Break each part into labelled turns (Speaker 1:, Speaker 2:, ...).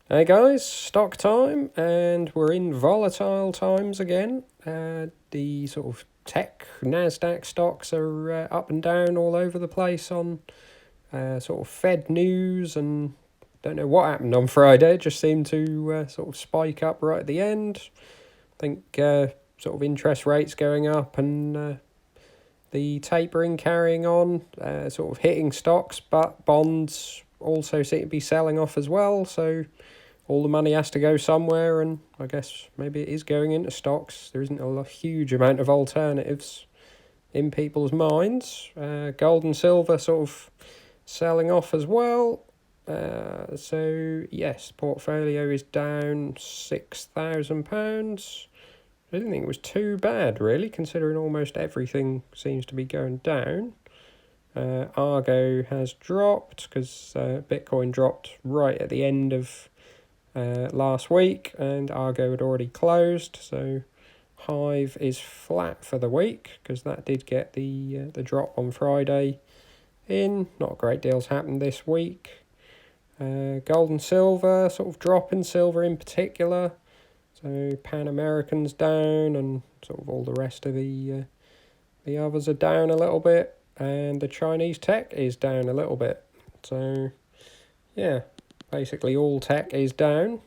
Speaker 1: Hey guys, stock time, and we're in volatile times again. The sort of tech NASDAQ stocks are up and down all over the place on sort of Fed news, and don't know what happened on Friday. It just seemed to sort of spike up right at the end. I think sort of interest rates going up and the tapering carrying on, sort of hitting stocks, but bonds also seem to be selling off as well. So all the money has to go somewhere, and I guess maybe it is going into stocks. There isn't a huge amount of alternatives in people's minds. Gold and silver sort of selling off as well. So yes, portfolio is down £6,000. I didn't think it was too bad, really, considering almost everything seems to be going down. Argo has dropped because Bitcoin dropped right at the end of last week, and Argo had already closed, so Hive is flat for the week because that did get the drop on Friday in. Not a great deals happened this week. Gold and silver sort of dropping, silver in particular. So Pan American's down, and sort of all the rest of the others are down a little bit, and the Chinese tech is down a little bit. So yeah, basically all tech is down.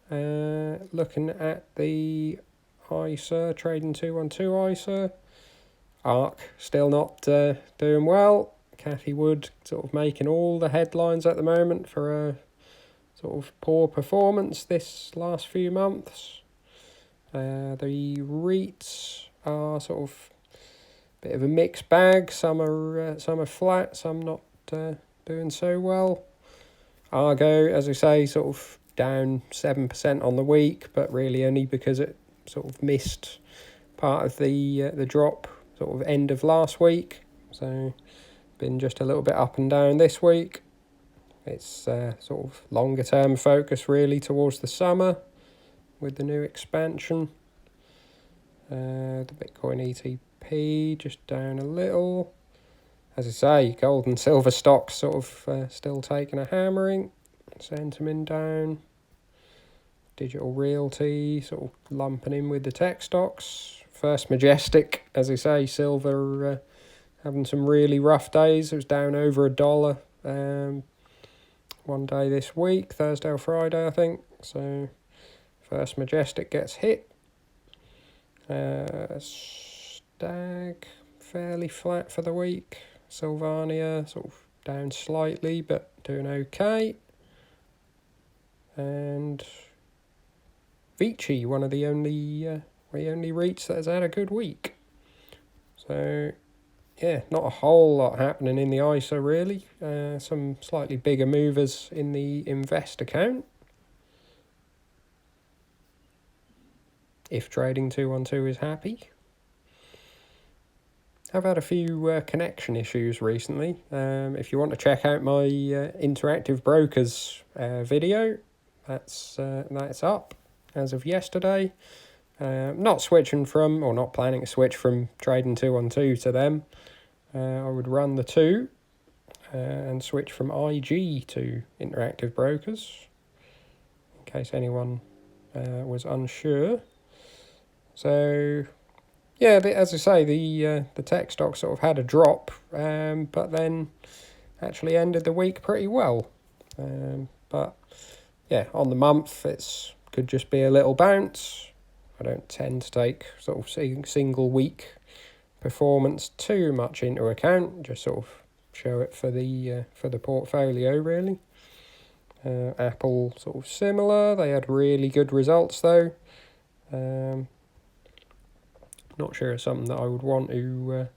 Speaker 1: Looking at the ISA, Trading212 ISA, ARK still not doing well. Cathy Wood sort of making all the headlines at the moment for a sort of poor performance this last few months. The REITs are sort of a bit of a mixed bag. Some are flat, some not doing so well. Argo, as I say, sort of down 7% on the week, but really only because it sort of missed part of the drop sort of end of last week. So been just a little bit up and down this week. It's sort of longer term focus really towards the summer with the new expansion. The Bitcoin ETP just down a little. As I say, gold and silver stocks sort of still taking a hammering. Sentiment down. Digital Realty sort of lumping in with the tech stocks. First Majestic, as I say, silver having some really rough days. It was down over $1 one day this week, Thursday or Friday, I think. So First Majestic gets hit. Stag fairly flat for the week. Sylvania sort of down slightly, but doing okay. And Vici, one of the only REITs that has had a good week. So yeah, not a whole lot happening in the ISA really. Some slightly bigger movers in the invest account. If Trading212 is happy. I've had a few connection issues recently. If you want to check out my interactive brokers video, that's up as of yesterday. Not switching from, or not planning to switch from Trading212 to them. I would run the two and switch from IG to interactive brokers, in case anyone was unsure. So yeah, as I say, the tech stock sort of had a drop, but then actually ended the week pretty well. But yeah, on the month, could just be a little bounce. I don't tend to take sort of single week performance too much into account. Just sort of show it for the portfolio really. Apple sort of similar. They had really good results though. Not sure it's something that I would want to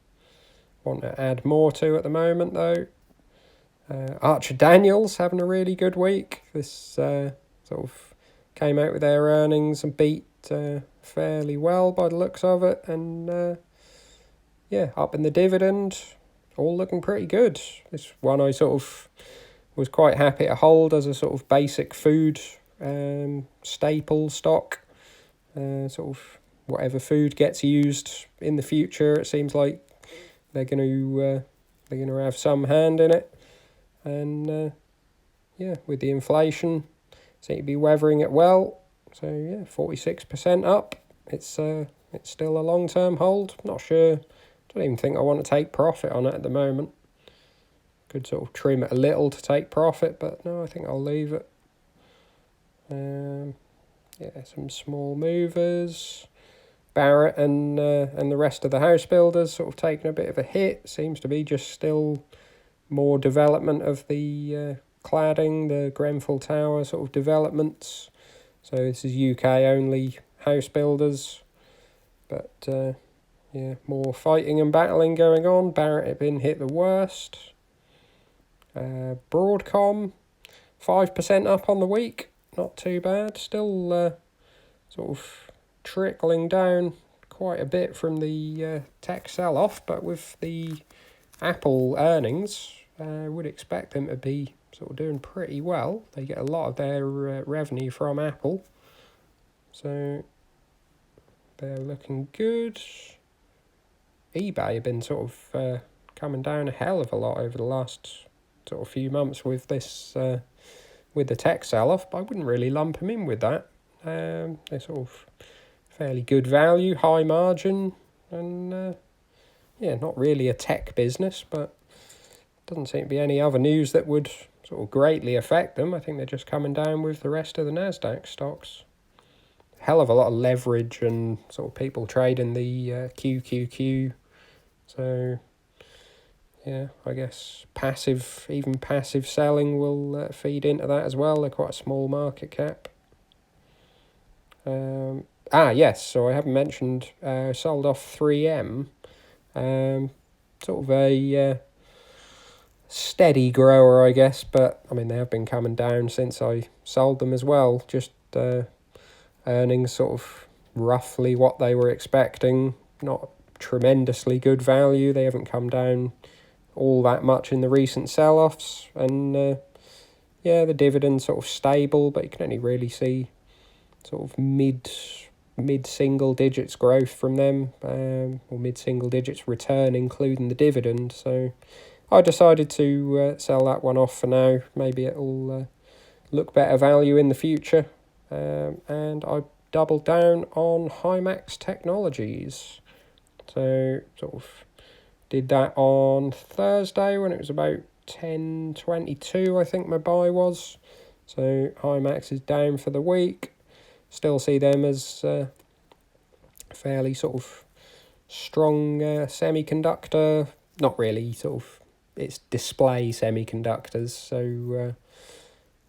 Speaker 1: add more to at the moment though. Archer Daniels having a really good week. This sort of came out with their earnings and beat fairly well by the looks of it, and yeah, up in the dividend, all looking pretty good. This one I sort of was quite happy to hold as a sort of basic food staple stock. Sort of whatever food gets used in the future, it seems like they're going to have some hand in it. And yeah, with the inflation, seem to be weathering it well. So yeah, 46% up. It's still a long-term hold. Not sure. Don't even think I want to take profit on it at the moment. Could sort of trim it a little to take profit, but no, I think I'll leave it. Yeah, some small movers. Barrett and the rest of the house builders sort of taking a bit of a hit. Seems to be just still more development of the cladding, the Grenfell Tower sort of developments. So this is UK only house builders, but yeah, more fighting and battling going on. Barrett had been hit the worst. Broadcom, 5% up on the week. Not too bad. Still sort of trickling down quite a bit from the tech sell-off, but with the Apple earnings, I would expect them to be sort of doing pretty well. They get a lot of their revenue from Apple, so they're looking good. eBay have been sort of coming down a hell of a lot over the last sort of few months with this with the tech sell-off, but I wouldn't really lump them in with that. They're sort of fairly good value, high margin, and yeah, not really a tech business, but doesn't seem to be any other news that would sort of greatly affect them. I think they're just coming down with the rest of the NASDAQ stocks. Hell of a lot of leverage and sort of people trading the QQQ. So yeah, I guess even passive selling will feed into that as well. They're quite a small market cap. Yes, so I haven't mentioned, sold off 3M. Sort of a steady grower, I guess, but I mean, they have been coming down since I sold them as well. Just earnings sort of roughly what they were expecting. Not tremendously good value. They haven't come down all that much in the recent sell-offs, and yeah, the dividend's sort of stable, but you can only really see sort of mid-single digits growth from them, or mid-single digits return including the dividend. So I decided to sell that one off for now. Maybe it'll look better value in the future. And I doubled down on Himax Technologies. So sort of did that on Thursday when it was about 10.22, I think my buy was. So Himax is down for the week. Still see them as fairly sort of strong semiconductor. Not really sort of, it's display semiconductors. So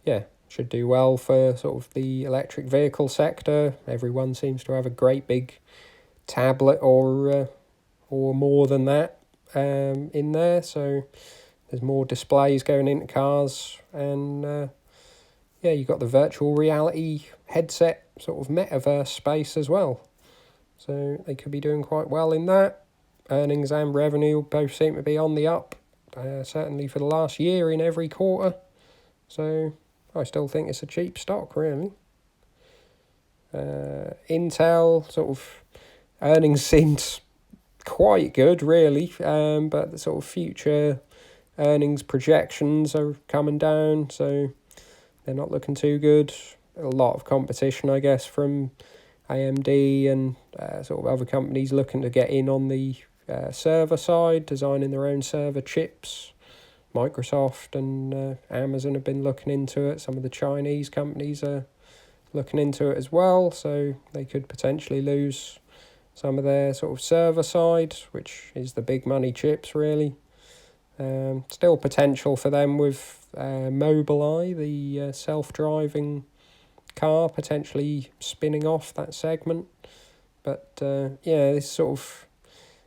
Speaker 1: yeah, should do well for sort of the electric vehicle sector. Everyone seems to have a great big tablet or more than that in there. So there's more displays going into cars, and yeah, you've got the virtual reality headset sort of metaverse space as well. So they could be doing quite well in that. Earnings and revenue both seem to be on the up, certainly for the last year in every quarter. So I still think it's a cheap stock, really. Intel, sort of earnings seemed quite good, really, but the sort of future earnings projections are coming down, so they're not looking too good. A lot of competition, I guess, from AMD and sort of other companies looking to get in on the server side, designing their own server chips. Microsoft and Amazon have been looking into it. Some of the Chinese companies are looking into it as well, so they could potentially lose some of their sort of server side, which is the big money chips, really. Still potential for them with Mobileye, the self-driving car, potentially spinning off that segment. But yeah, this sort of,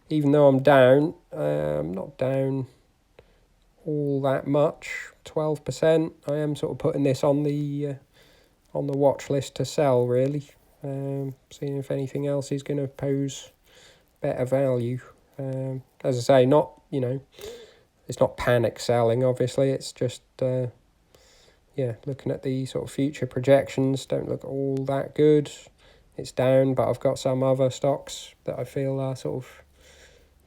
Speaker 1: even though I'm down, I'm not down all that much, 12%. I am sort of putting this on the watch list to sell, really. Seeing if anything else is going to pose better value. As I say, not, it's not panic selling, obviously. It's just, yeah, looking at the sort of future projections, don't look all that good. It's down, but I've got some other stocks that I feel are sort of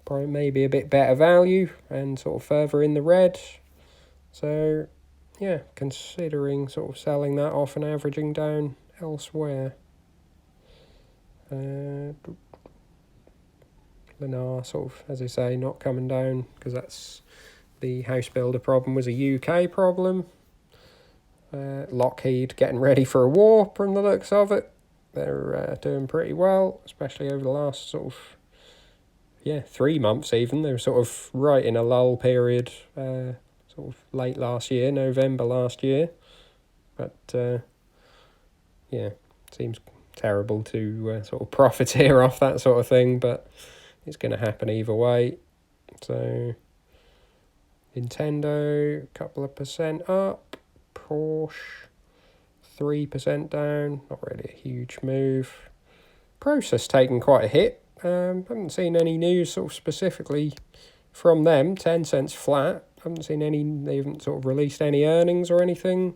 Speaker 1: probably maybe a bit better value and sort of further in the red. So yeah, considering sort of selling that off and averaging down elsewhere. Lennar sort of, as I say, not coming down because that's the house builder problem was a UK problem. Lockheed getting ready for a war from the looks of it. They're doing pretty well, especially over the last sort of 3 months even. They were sort of right in a lull period, sort of late last year, November last year. But seems terrible to sort of profiteer off that sort of thing, but it's going to happen either way. So Nintendo, a couple of percent up. Porsche, 3% down. Not really a huge move. Process taking quite a hit. Haven't seen any news sort of specifically from them. 10 cents flat. Haven't seen any. They haven't sort of released any earnings or anything.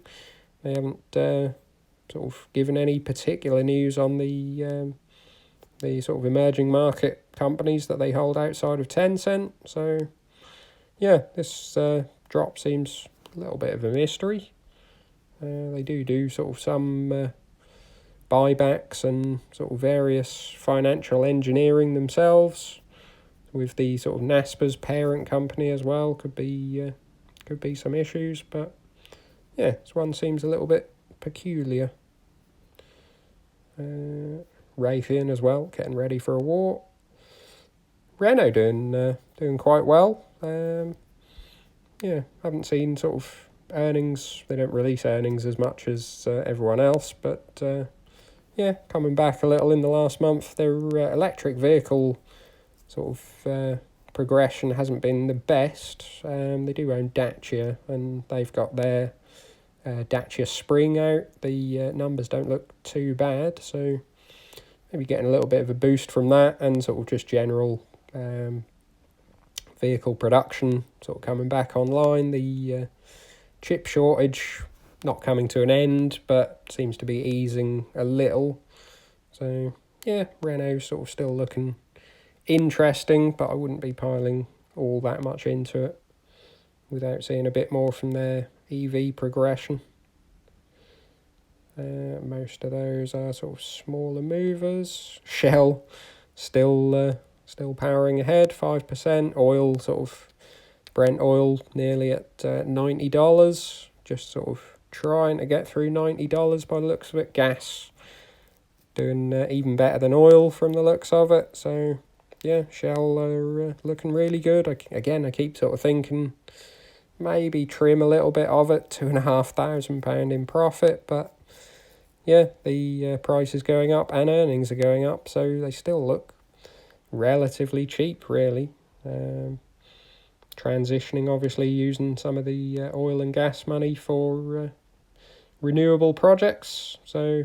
Speaker 1: They haven't sort of given any particular news on the sort of emerging market companies that they hold outside of 10 cent. So yeah, this drop seems a little bit of a mystery. They do sort of some buybacks and sort of various financial engineering themselves, with the sort of NASPA's parent company as well. Could be some issues, but yeah, this one seems a little bit peculiar. Raytheon as well, getting ready for a war. Renault doing quite well. Haven't seen sort of earnings. They don't release earnings as much as everyone else, but coming back a little in the last month. Their electric vehicle sort of progression hasn't been the best. They do own Dacia, and they've got their Dacia Spring out. The numbers don't look too bad, so maybe getting a little bit of a boost from that, and sort of just general vehicle production sort of coming back online. The chip shortage not coming to an end, but seems to be easing a little. So yeah, Renault sort of still looking interesting, but I wouldn't be piling all that much into it without seeing a bit more from their EV progression. Most of those are sort of smaller movers. Shell still powering ahead, 5%. Oil sort of Brent oil nearly at $90, just sort of trying to get through $90 by the looks of it. Gas doing even better than oil from the looks of it. So yeah, Shell are looking really good. I keep sort of thinking maybe trim a little bit of it, £2,500 in profit, but yeah, the price is going up and earnings are going up, so they still look relatively cheap, really. Transitioning, obviously, using some of the oil and gas money for renewable projects, so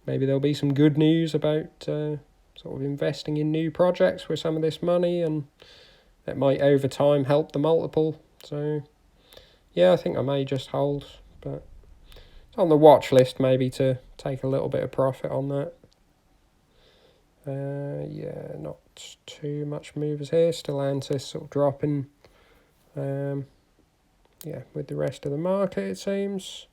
Speaker 1: maybe there'll be some good news about sort of investing in new projects with some of this money, and that might over time help the multiple. So yeah, I think I may just hold, but it's on the watch list maybe to take a little bit of profit on that. Not too much movers here. Stellantis sort of dropping with the rest of the market, it seems.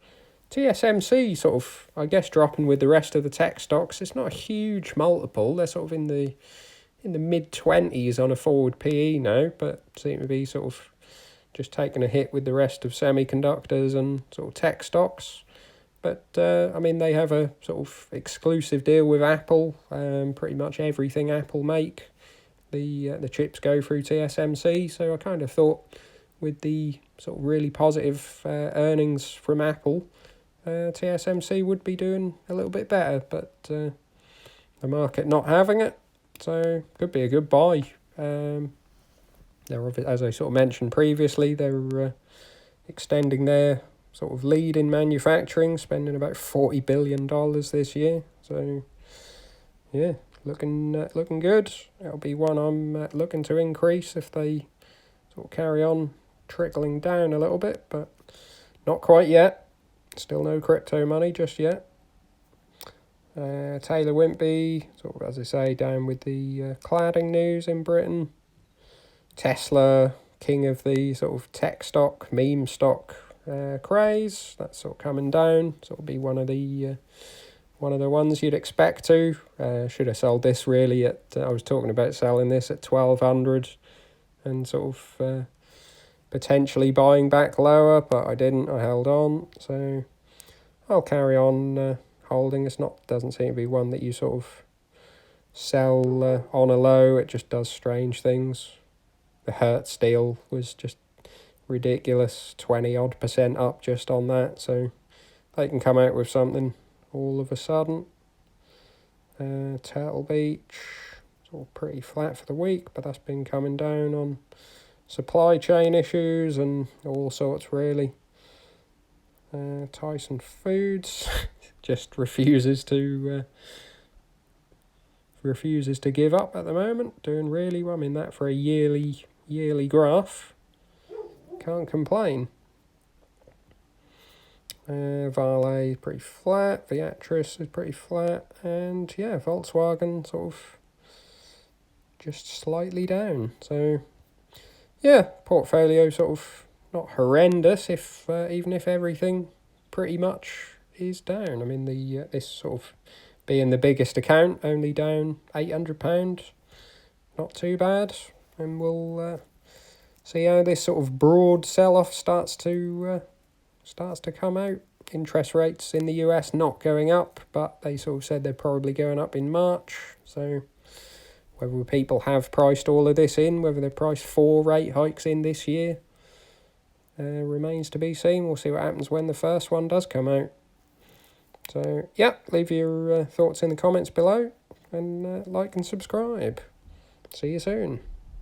Speaker 1: TSMC sort of, I guess, dropping with the rest of the tech stocks. It's not a huge multiple. They're sort of in the mid-20s on a forward PE now, but seem to be sort of just taking a hit with the rest of semiconductors and sort of tech stocks. But they have a sort of exclusive deal with Apple. Pretty much everything Apple make, the chips go through TSMC. So I kind of thought, with the sort of really positive earnings from Apple, TSMC would be doing a little bit better. But the market not having it, so could be a good buy. They're, as I sort of mentioned previously, they're extending their sort of lead in manufacturing, spending about $40 billion this year. So yeah, looking good. It'll be one I'm looking to increase if they sort of carry on trickling down a little bit, but not quite yet. Still no crypto money just yet. Taylor Wimpey, sort of, as I say, down with the cladding news in Britain. Tesla, king of the sort of tech stock, meme stock, craze. That's sort of coming down. So it'll be one of the ones you'd expect to. Should have sold this really at. I was talking about selling this at 1200, and sort of potentially buying back lower, but I didn't. I held on. So I'll carry on holding. Doesn't seem to be one that you sort of sell on a low. It just does strange things. The Hertz deal was just ridiculous, 20% up just on that. So they can come out with something all of a sudden. Turtle Beach, it's all pretty flat for the week, but that's been coming down on supply chain issues and all sorts really. Tyson Foods just refuses to give up at the moment, doing really well. I mean, that for a yearly graph, can't complain. Vale pretty flat, Beatrice is pretty flat, and yeah, Volkswagen sort of just slightly down. So yeah, portfolio sort of not horrendous even if everything pretty much is down. I mean, this sort of being the biggest account, only down £800, not too bad, and we'll see how this sort of broad sell-off starts to come out. Interest rates in the US not going up, but they sort of said they're probably going up in March. So whether people have priced all of this in, whether they've priced 4 rate hikes in this year, remains to be seen. We'll see what happens when the first one does come out. So yeah, leave your thoughts in the comments below, and like and subscribe. See you soon.